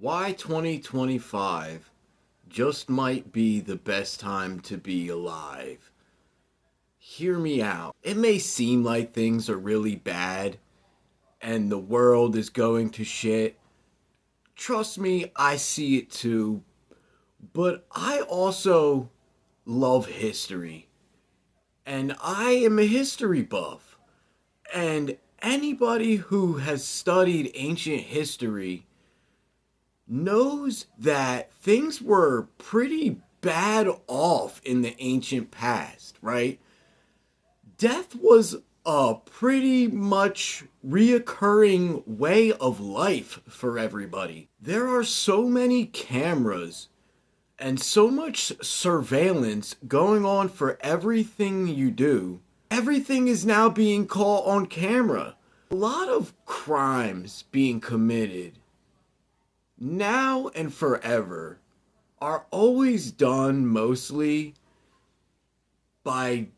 Why 2025 just might be the best time to be alive. Hear me out. It may seem like things are really bad and the world is going to shit. Trust me, I see it too. But I also love history. And I am a history buff. And anybody who has studied ancient history knows that things were pretty bad off in the ancient past, right? Death was a pretty much reoccurring way of life for everybody. There are so many cameras and so much surveillance going on for everything you do. Everything is now being caught on camera. A lot of crimes being committed now and forever are always done mostly by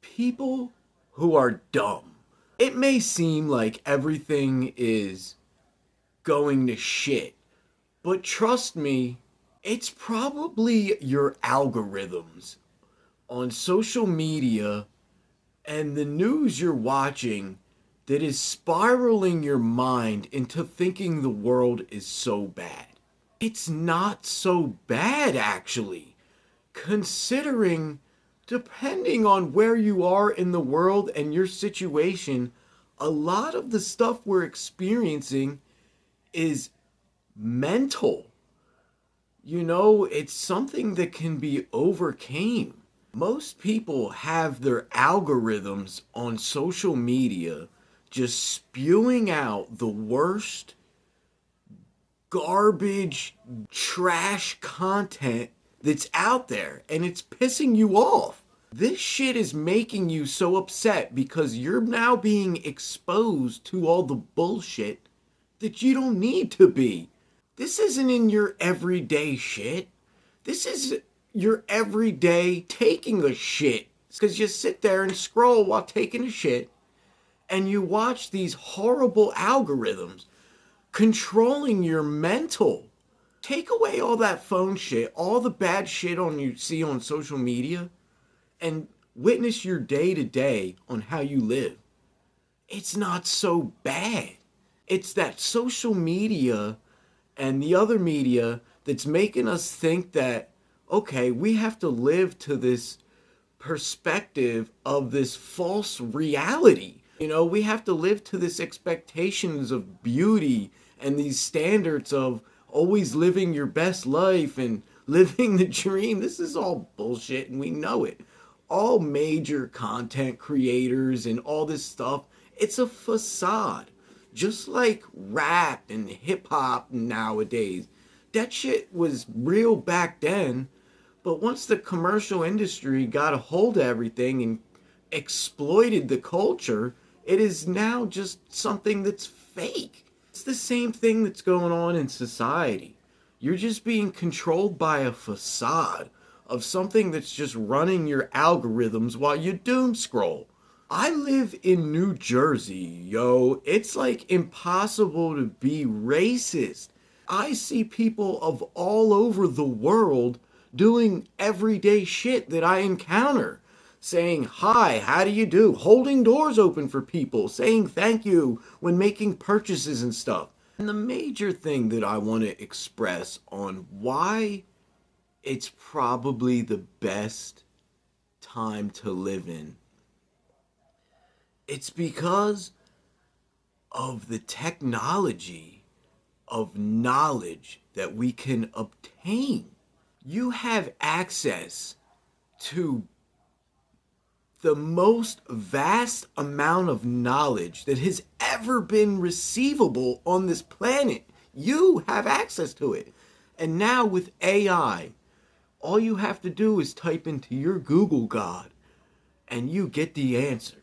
people who are dumb. It may seem like everything is going to shit, but trust me, it's probably your algorithms on social media and the news you're watching that is spiraling your mind into thinking the world is so bad. It's not so bad, actually, considering, depending on where you are in the world and your situation, a lot of the stuff we're experiencing is mental. It's something that can be overcame. Most people have their algorithms on social media just spewing out the worst garbage, trash content that's out there, and it's pissing you off. This shit is making you so upset because you're now being exposed to all the bullshit that you don't need to be. This isn't in your everyday shit. This is your everyday taking a shit. Because you sit there and scroll while taking a shit, and you watch these horrible algorithms controlling your mental. Take away all that phone shit, all the bad shit on you see on social media, and witness your day to day on how you live. It's not so bad. It's that social media and the other media that's making us think that, okay, we have to live to this perspective of this false reality. We have to live to this expectations of beauty and these standards of always living your best life and living the dream. This is all bullshit and we know it. All major content creators and all this stuff, it's a facade. Just like rap and hip hop nowadays. That shit was real back then, but once the commercial industry got a hold of everything and exploited the culture, it is now just something that's fake. It's the same thing that's going on in society. You're just being controlled by a facade of something that's just running your algorithms while you doom scroll. I live in New Jersey, yo. It's like impossible to be racist. I see people of all over the world doing everyday shit that I encounter. Saying hi, how do you do? Holding doors open for people, saying thank you when making purchases and stuff. And the major thing that I want to express on why it's probably the best time to live in, it's because of the technology of knowledge that we can obtain. You have access to the most vast amount of knowledge that has ever been receivable on this planet. You have access to it. And now with AI, all you have to do is type into your Google God and you get the answer.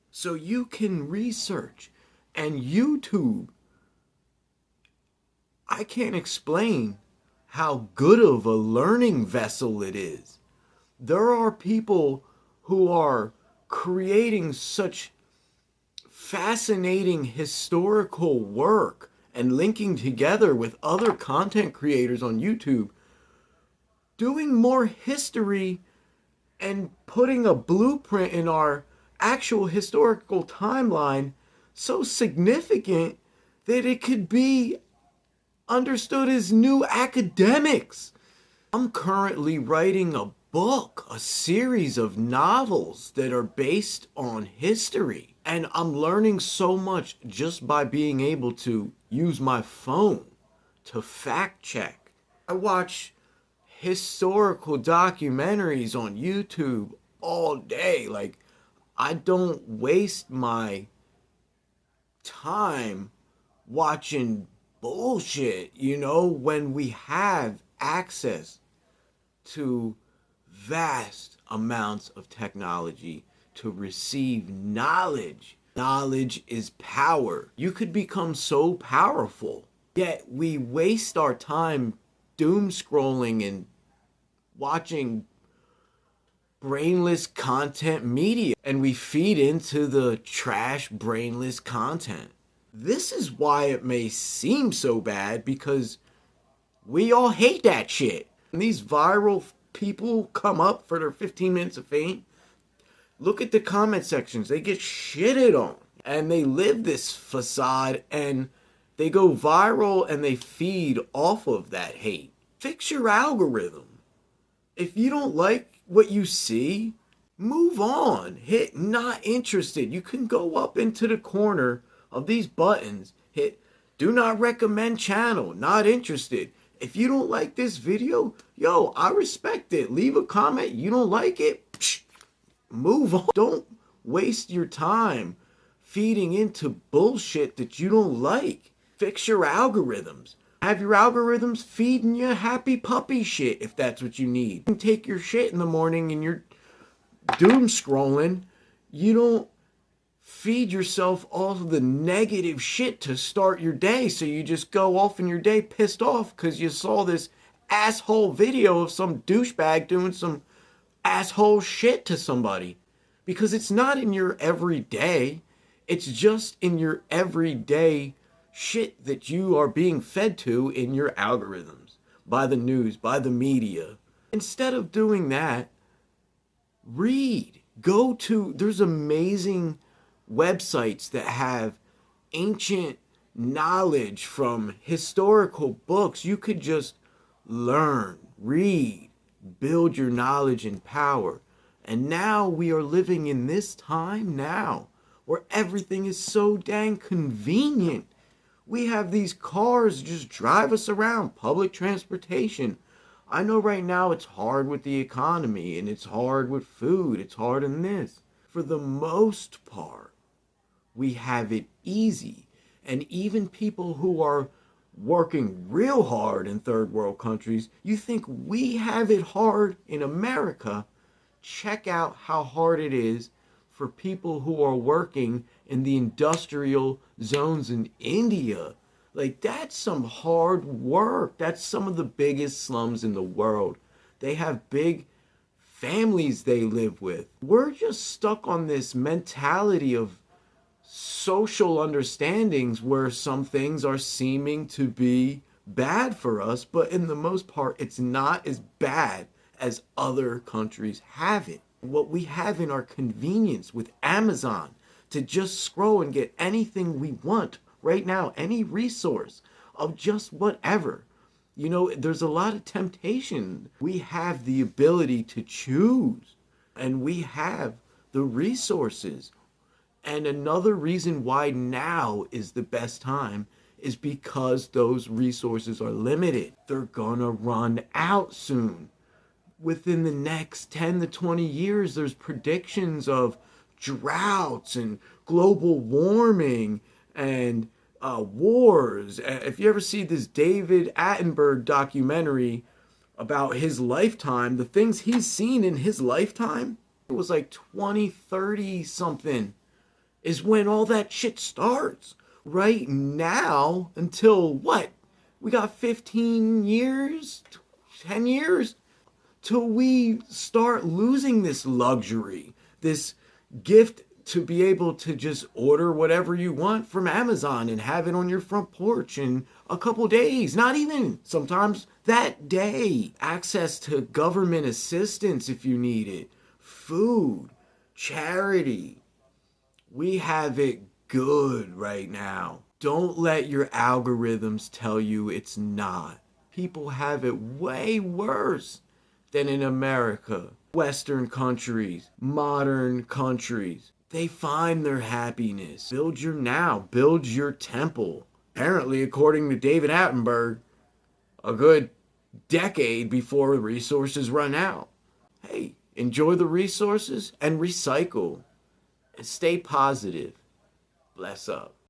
So you can research, and YouTube, I can't explain how good of a learning vessel it is. There are people who are creating such fascinating historical work and linking together with other content creators on YouTube, doing more history and putting a blueprint in our actual historical timeline so significant that it could be understood as new academics. I'm currently writing a book, a series of novels that are based on history. And I'm learning so much just by being able to use my phone to fact check. I watch historical documentaries on YouTube all day. Like, I don't waste my time watching bullshit, when we have access to vast amounts of technology to receive knowledge. Knowledge is power. You could become so powerful, yet we waste our time doom scrolling and watching brainless content media, and we feed into the trash brainless content. This is why it may seem so bad, because we all hate that shit. And these viral people come up for their 15 minutes of fame. Look at the comment sections. They get shitted on. And they live this facade and they go viral and they feed off of that hate. Fix your algorithm. If you don't like what you see, move on. Hit not interested. You can go up into the corner of these buttons. Hit do not recommend channel. Not interested. If you don't like this video, I respect it. Leave a comment. You don't like it? Psh, move on. Don't waste your time feeding into bullshit that you don't like. Fix your algorithms. Have your algorithms feeding you happy puppy shit if that's what you need. You can take your shit in the morning and you're doom scrolling. You don't feed yourself all of the negative shit to start your day, so you just go off in your day pissed off because you saw this asshole video of some douchebag doing some asshole shit to somebody. Because it's not in your everyday, it's just in your everyday shit that you are being fed to in your algorithms, by the news, by the media. Instead of doing that, read. There's amazing websites that have ancient knowledge from historical books. You could just learn, read, build your knowledge and power. And now we are living in this time now where everything is so dang convenient. We have these cars just drive us around, public transportation. I know right now it's hard with the economy and it's hard with food. It's hard in this. For the most part, we have it easy. And even people who are working real hard in third world countries, you think we have it hard in America? Check out how hard it is for people who are working in the industrial zones in India. Like, that's some hard work. That's some of the biggest slums in the world. They have big families they live with. We're just stuck on this mentality of social understandings where some things are seeming to be bad for us, but in the most part, it's not as bad as other countries have it. What we have in our convenience with Amazon to just scroll and get anything we want right now, any resource of just whatever. There's a lot of temptation. We have the ability to choose, and we have the resources. And another reason why now is the best time is because those resources are limited. They're gonna run out soon. Within the next 10 to 20 years, there's predictions of droughts and global warming and wars. If you ever see this David Attenborough documentary about his lifetime, the things he's seen in his lifetime, it was like 2030 something is when all that shit starts. Right now, until what? We got 15 years, 10 years, till we start losing this luxury, this gift to be able to just order whatever you want from Amazon and have it on your front porch in a couple days, not even sometimes that day. Access to government assistance if you need it, food, charity. We have it good right now. Don't let your algorithms tell you it's not. People have it way worse than in America. Western countries, modern countries, they find their happiness. Build your now, build your temple. Apparently, according to David Attenborough, a good decade before the resources run out. Hey, enjoy the resources and recycle. And stay positive. Bless up.